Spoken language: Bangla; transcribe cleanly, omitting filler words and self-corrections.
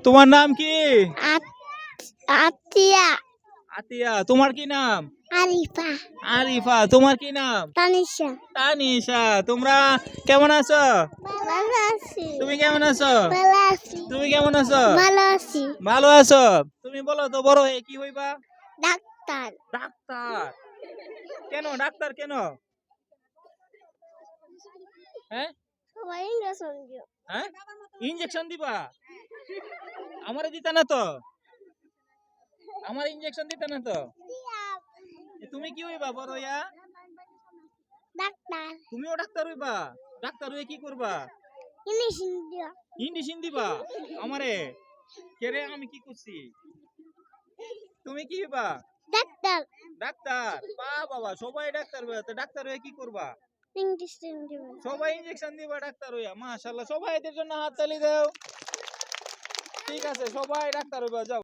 তোমার নাম কি? আতিয়া। আতিয়া। তোমার কি নাম? আরিফা। আরিফা। তোমার কি নাম? তানিশা। তানিশা। তোমরা কেমন আছো? ভালো আছি। তুমি কেমন আছো? ভালো আছি। তুমি কেমন আছো? ভালো আছি। ভালো আছো। তুমি বলো তো বড় হয়ে কি হইবা? ডাক্তার। ডাক্তার। কেন ডাক্তার কেন? হ্যাঁ সবাই ইঞ্জেকশন দিও। হ্যাঁ ইনজেকশন দিবা? আমারে দিতা না তো? আমার ইনজেকশন দিতা না তো? তুমি কি হইবা বড় হইয়া? ডাক্তার। তুমিও ডাক্তার হইবা? ডাক্তার হয়ে কি করবা? ইঞ্জেকশন দিও। ইন্ডিশন দিবা আমারে? কেরে আমি কি করছি? তুমি কি হইবা? ডাক্তার। ডাক্তার। বাবা সবাই ডাক্তার হইয়া, তো ডাক্তার হয়ে কি করবা? ইঞ্জেকশন দিও। সবাই ইনজেকশন দিবা ডাক্তার হইয়া। মাশাআল্লাহ, সবাই এদের জন্য হাততালি দাও। ঠিক আছে, সবাই ডাক্তার হইবা, যাও।